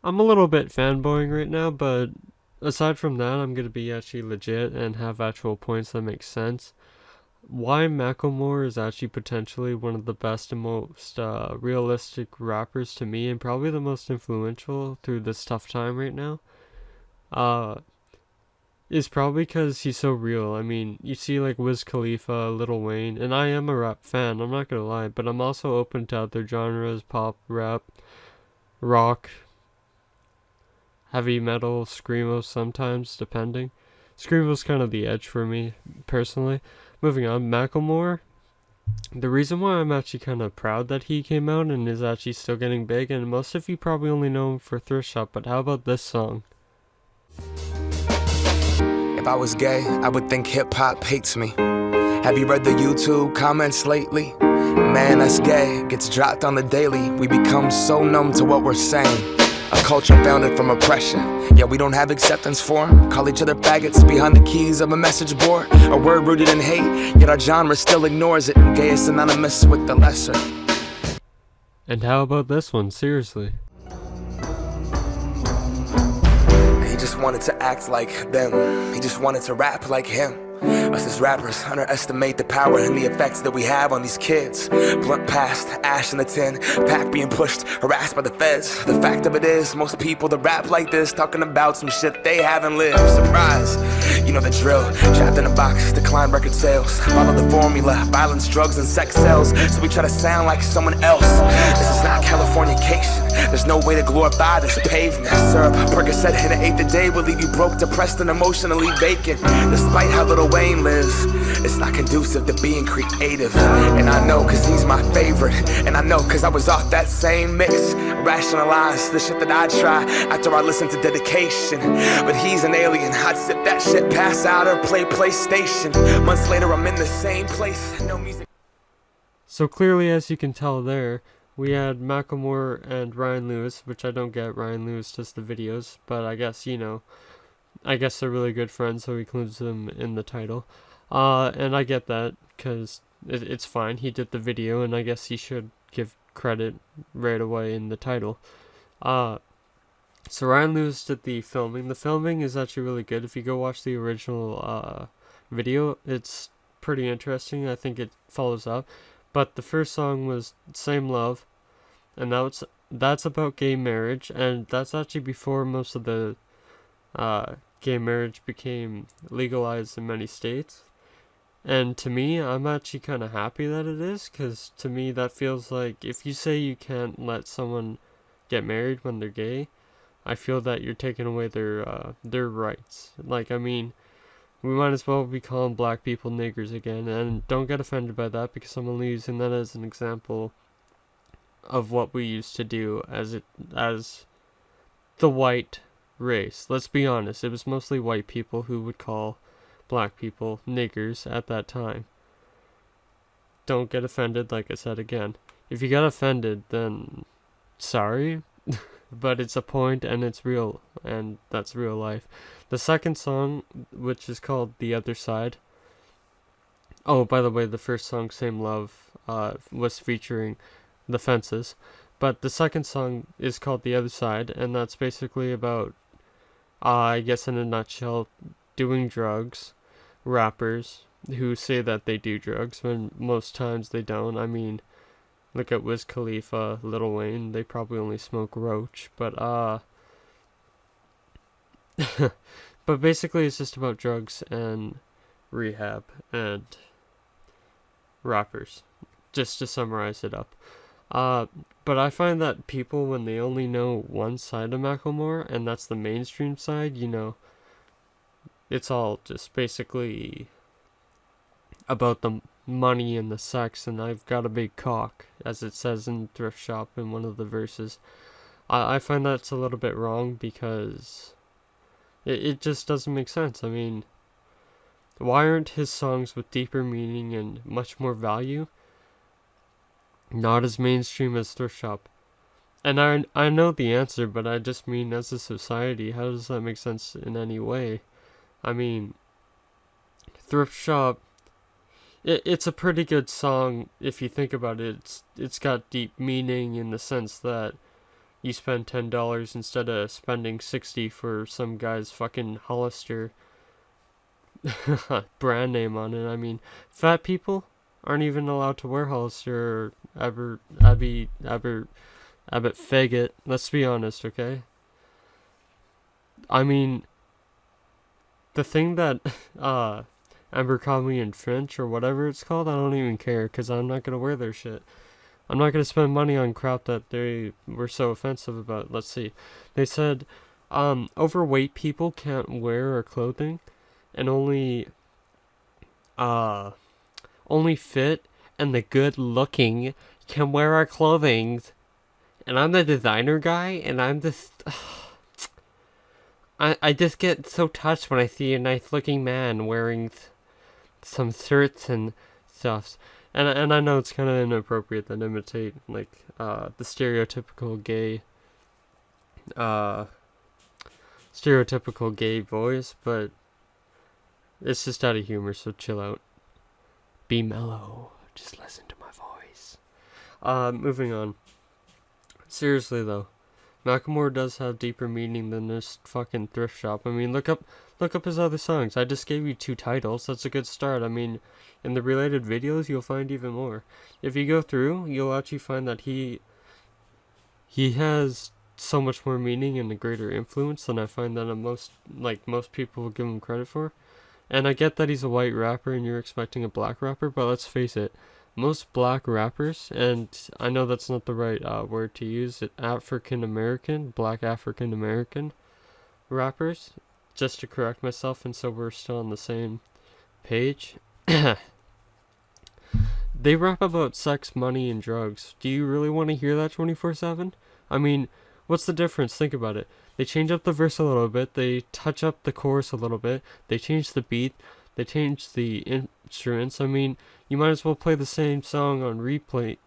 I'm a little bit fanboying right now, but aside from that, I'm gonna be actually legit and have actual points that make sense. Why Macklemore is actually potentially one of the best and most realistic rappers to me, and probably the most influential through this tough time right now, uh, is probably because he's so real. I mean, you see like Wiz Khalifa, Lil Wayne, and I am a rap fan, I'm not gonna lie, but I'm also open to other genres, pop, rap, rock, heavy metal, screamo sometimes, depending. Screamo's kind of the edge for me, personally. Moving on, Macklemore. The reason why I'm actually kind of proud that he came out and is actually still getting big, and most of you probably only know him for Thrift Shop, but how about this song? If I was gay, I would think hip-hop hates me. Have you read the YouTube comments lately? Man, that's gay, gets dropped on the daily. We become so numb to what we're saying. A culture founded from oppression, yet we don't have acceptance for 'em. Call each other faggots behind the keys of a message board. A word rooted in hate, yet our genre still ignores it. Gay is synonymous with the lesser. And how about this one, seriously? He just wanted to act like them. He just wanted to rap like him. Us as rappers underestimate the power and the effects that we have on these kids. Blunt past, ash in the tin, pack being pushed, harassed by the feds. The fact of it is, most people that rap like this talking about some shit they haven't lived. Surprise, you know the drill. Trapped in a box, decline record sales. Follow the formula, violence, drugs, and sex sells. So we try to sound like someone else. This is not Californication. There's no way to glorify this pavement. Syrup, Percocet, hit an eighth a day will leave you broke, depressed, and emotionally vacant. Despite how Lil Wayne lives, it's not conducive to being creative. And I know cause he's my favorite. And I know cause I was off that same mix. Rationalize the shit that I try after I listen to Dedication. But he's an alien, I'd sip that shit, pass out or play PlayStation. Months later I'm in the same place, no music. So clearly, as you can tell there, we had Macklemore and Ryan Lewis, which I don't get. Ryan Lewis does the videos, but I guess, I guess they're really good friends, so he includes them in the title. And I get that, because it's fine. He did the video, and I guess he should give credit right away in the title. So Ryan Lewis did the filming. The filming is actually really good. If you go watch the original video, it's pretty interesting. I think it follows up. But the first song was Same Love, and that's about gay marriage, and that's actually before most of the gay marriage became legalized in many states. And to me, I'm actually kind of happy that it is, because to me that feels like if you say you can't let someone get married when they're gay, I feel that you're taking away their rights. Like, I mean, we might as well be calling black people niggers again, and don't get offended by that because I'm only using that as an example of what we used to do as the white race. Let's be honest, it was mostly white people who would call black people niggers at that time. Don't get offended, like I said again. If you got offended, then sorry, but it's a point and it's real, and that's real life. The second song, which is called The Other Side. Oh, by the way, the first song, Same Love, was featuring The Fences. But the second song is called The Other Side, and that's basically about, I guess in a nutshell, doing drugs, rappers who say that they do drugs when most times they don't. I mean, look at Wiz Khalifa, Lil Wayne, they probably only smoke roach, but but basically it's just about drugs and rehab and rappers, just to summarize it up. But I find that people, when they only know one side of Macklemore, and that's the mainstream side, it's all just basically about the money and the sex, and I've got a big cock, as it says in Thrift Shop in one of the verses. I find that's a little bit wrong because it just doesn't make sense. I mean, why aren't his songs with deeper meaning and much more value not as mainstream as Thrift Shop? And I know the answer, but I just mean as a society, how does that make sense in any way? I mean, Thrift Shop, it's a pretty good song if you think about it. It's got deep meaning in the sense that you spend $10 instead of spending 60 for some guy's fucking Hollister brand name on it. I mean, fat people aren't even allowed to wear Hollister or Abbott faggot. Let's be honest, okay? I mean, the thing that Abercrombie and Finch or whatever it's called, I don't even care because I'm not gonna wear their shit. I'm not gonna spend money on crap that they were so offensive about. Let's see. They said overweight people can't wear our clothing, and uh only fit and the good looking can wear our clothing. And I'm the designer guy, and I'm just I just get so touched when I see a nice looking man wearing some shirts and stuff. And I know it's kind of inappropriate that imitate like the uh stereotypical gay voice, but it's just out of humor, so chill out. Be mellow. Just listen to my voice. Moving on. Seriously though, Macklemore does have deeper meaning than this fucking thrift shop. I mean, look up his other songs. I just gave you 2 titles. That's a good start. I mean, in the related videos, you'll find even more. If you go through, you'll actually find that he has so much more meaning and a greater influence than I find that most people will give him credit for. And I get that he's a white rapper and you're expecting a black rapper, but let's face it, most black rappers, and I know that's not the right word to use, black African American rappers, just to correct myself, and so we're still on the same page. They rap about sex, money, and drugs. Do you really want to hear that 24/7? I mean, what's the difference? Think about it. They change up the verse a little bit, they touch up the chorus a little bit, they change the beat, they change the instruments. I mean, you might as well play the same song on repeat,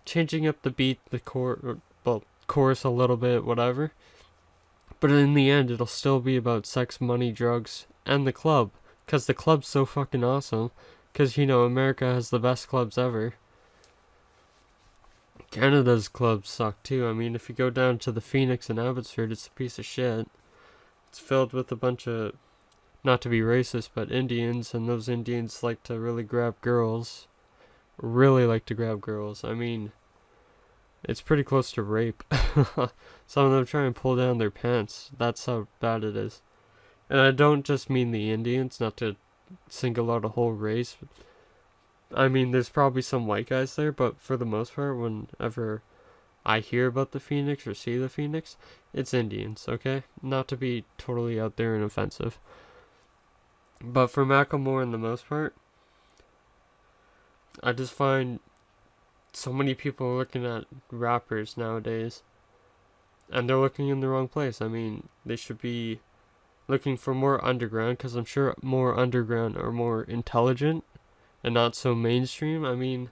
changing up the beat, chorus a little bit, whatever. But in the end, it'll still be about sex, money, drugs, and the club. Because the club's so fucking awesome. Because, America has the best clubs ever. Canada's clubs suck too. I mean, if you go down to the Phoenix in Abbotsford, it's a piece of shit. It's filled with a bunch of, not to be racist, but Indians, and those Indians like to really grab girls. Really like to grab girls. I mean, it's pretty close to rape. Some of them try and pull down their pants. That's how bad it is. And I don't just mean the Indians, not to single out a whole race. I mean, there's probably some white guys there, but for the most part, whenever I hear about the Phoenix or see the Phoenix, it's Indians, okay? Not to be totally out there and offensive. But for Macklemore, in the most part, I just find so many people looking at rappers nowadays, and they're looking in the wrong place. I mean, they should be looking for more underground, because I'm sure more underground are more intelligent and not so mainstream. I mean,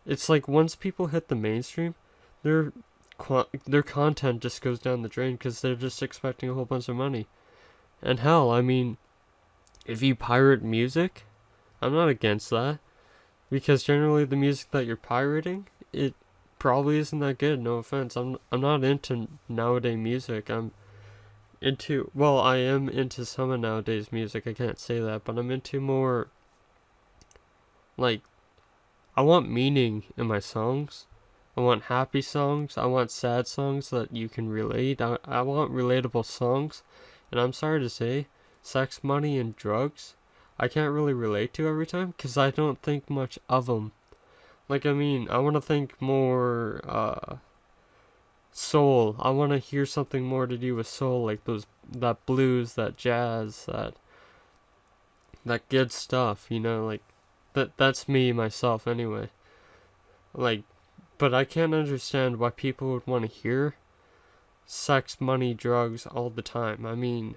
it's like once people hit the mainstream, their content just goes down the drain because they're just expecting a whole bunch of money. And hell, I mean, if you pirate music, I'm not against that, because generally the music that you're pirating, it probably isn't that good. No offense, I'm not into nowadays music. I am into some of nowadays music. I can't say that, but I'm into more. Like, I want meaning in my songs. I want happy songs. I want sad songs that you can relate. I want relatable songs. And I'm sorry to say, sex, money, and drugs, I can't really relate to every time because I don't think much of them. Like, I mean, I want to think more, soul. I want to hear something more to do with soul, like that blues, that jazz, that good stuff, like, that's me, myself, anyway. Like, but I can't understand why people would want to hear sex, money, drugs all the time. I mean,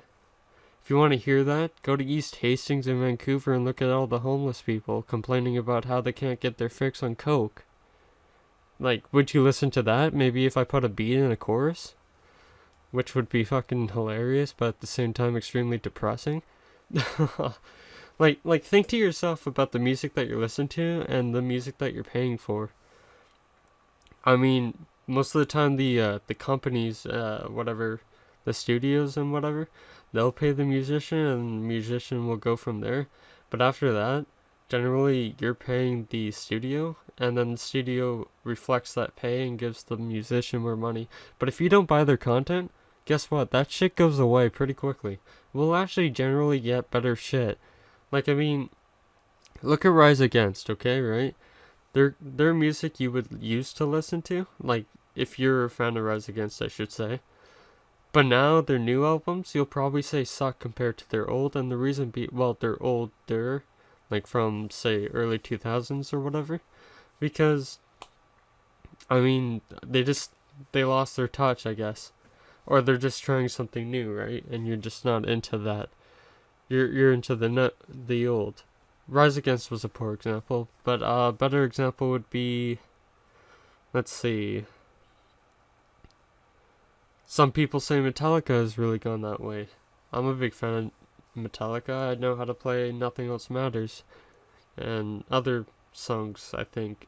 if you want to hear that, go to East Hastings in Vancouver and look at all the homeless people complaining about how they can't get their fix on coke. Like, would you listen to that? Maybe if I put a beat in a chorus? Which would be fucking hilarious, but at the same time extremely depressing. Like, think to yourself about the music that you're listening to and the music that you're paying for. I mean, most of the time the companies, whatever, the studios and whatever, they'll pay the musician and the musician will go from there. But after that, generally you're paying the studio and then the studio reflects that pay and gives the musician more money. But if you don't buy their content, guess what? That shit goes away pretty quickly. We'll actually generally get better shit. Like, I mean, look at Rise Against, okay, right? Their music you would used to listen to, like if you're a fan of Rise Against, I should say. But now their new albums, you'll probably say suck compared to their old, and the reason be well, they're older, like from say early 2000s or whatever, because I mean they lost their touch, I guess, or they're just trying something new, right? And you're just not into that. You're into the old. Rise Against was a poor example, but a better example would be, let's see. Some people say Metallica has really gone that way. I'm a big fan of Metallica. I know how to play Nothing Else Matters and other songs, I think,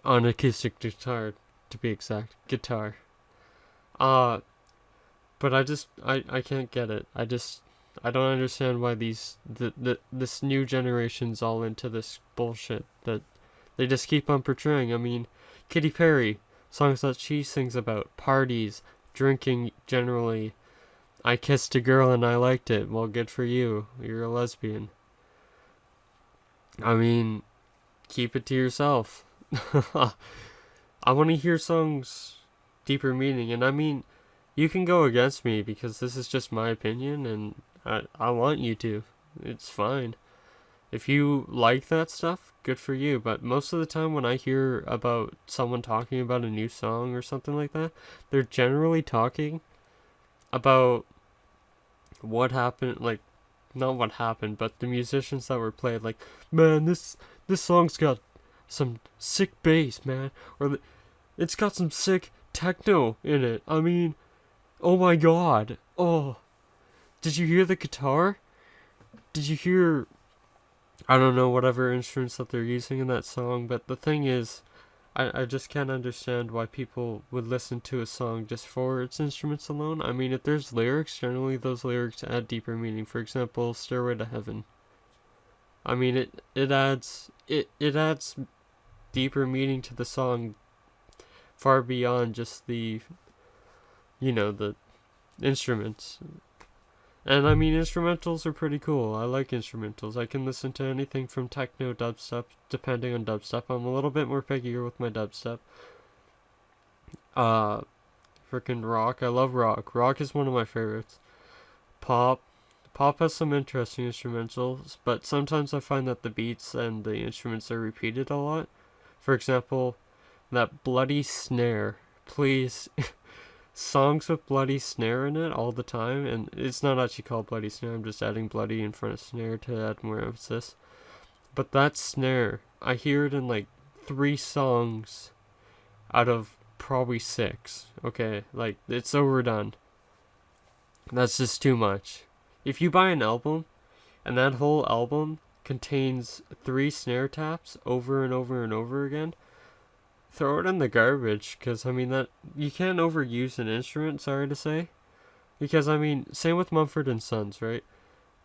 on acoustic guitar, to be exact. Guitar. Uh, but I can't get it. I don't understand why this new generation's all into this bullshit that they just keep on portraying. I mean, Katy Perry, songs that she sings about, parties, drinking generally. I kissed a girl and I liked it. Well, good for you. You're a lesbian. I mean, keep it to yourself. I want to hear songs deeper meaning, and I mean, you can go against me because this is just my opinion, and I want you to. It's fine. If you like that stuff, good for you. But most of the time, when I hear about someone talking about a new song or something like that, they're generally talking about what happened, like, not what happened, but the musicians that were played. Like, man, this song's got some sick bass, man, or it's got some sick techno in it. I mean, oh my god. Oh, did you hear the guitar? Did you hear, I don't know, whatever instruments that they're using in that song, but the thing is, I just can't understand why people would listen to a song just for its instruments alone. I mean, if there's lyrics, generally those lyrics add deeper meaning. For example, Stairway to Heaven. I mean, it adds deeper meaning to the song far beyond just the instruments. And I mean, instrumentals are pretty cool. I like instrumentals. I can listen to anything from techno, dubstep, depending on dubstep. I'm a little bit more pickier with my dubstep. Uh, Freaking rock. I love rock. Rock is one of my favorites. Pop. Pop has some interesting instrumentals, but sometimes I find that the beats and the instruments are repeated a lot. For example, that bloody snare. Please. Songs with bloody snare in it all the time, and it's not actually called bloody snare, I'm just adding bloody in front of snare to add more emphasis. But that snare, I hear it in like 3 songs out of probably 6. Okay, like, it's overdone. That's just too much. If you buy an album, and that whole album contains 3 snare taps over and over and over again, throw it in the garbage, because I mean, that you can't overuse an instrument, sorry to say, because I mean, same with Mumford and Sons, right?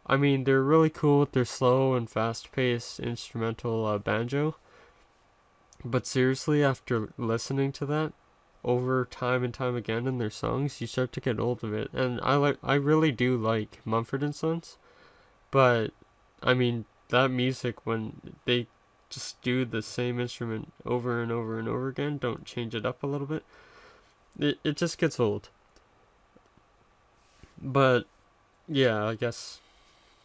I mean, they're really cool with their slow and fast-paced instrumental banjo, but seriously, after listening to that over time and time again in their songs, you start to get old of it. And I really do like Mumford and Sons, but I mean, that music, when they just do the same instrument over and over and over again, don't change it up a little bit, it just gets old. But yeah, I guess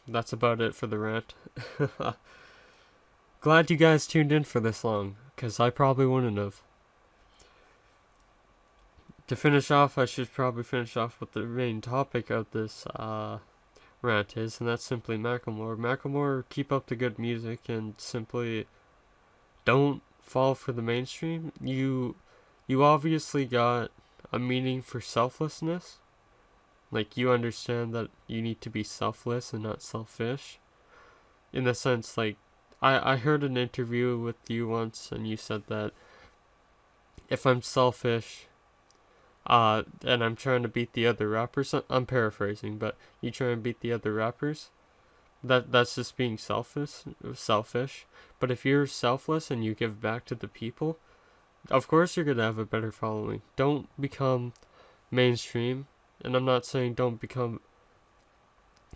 that's about it for the rant. Glad you guys tuned in for this long, because I probably wouldn't have. To finish off, I should probably finish off with the main topic of this rant is, and that's simply Macklemore. Macklemore, keep up the good music and simply don't fall for the mainstream. You obviously got a meaning for selflessness. Like, you understand that you need to be selfless and not selfish. In the sense, like, I heard an interview with you once, and you said that if I'm selfish, and I'm trying to beat the other rappers, I'm paraphrasing, but you try and beat the other rappers, that's just being selfish. But if you're selfless and you give back to the people, of course you're gonna have a better following. Don't become mainstream, and I'm not saying don't become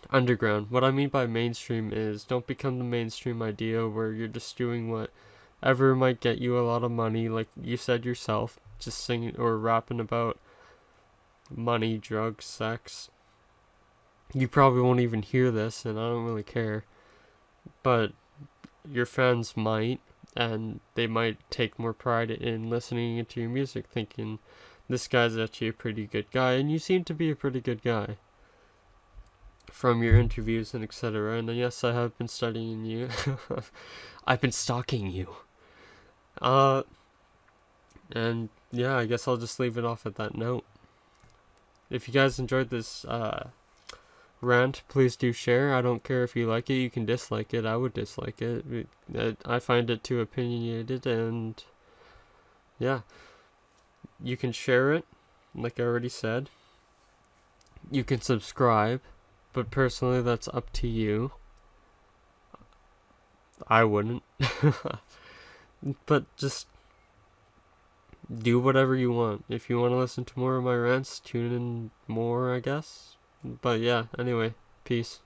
underground. What I mean by mainstream is don't become the mainstream idea where you're just doing whatever might get you a lot of money, like you said yourself, just singing or rapping about money, drugs, sex. You probably won't even hear this, and I don't really care. But your fans might, and they might take more pride in listening to your music, thinking this guy's actually a pretty good guy, and you seem to be a pretty good guy from your interviews and etc. And yes, I have been studying you. I've been stalking you. And yeah, I guess I'll just leave it off at that note. If you guys enjoyed this rant, please do share. I don't care if you like it, you can dislike it. I would dislike it. I find it too opinionated, and yeah, you can share it, like I already said. You can subscribe, but personally, that's up to you. I wouldn't. But just do whatever you want. If you want to listen to more of my rants, tune in more, I guess. But yeah, anyway, peace.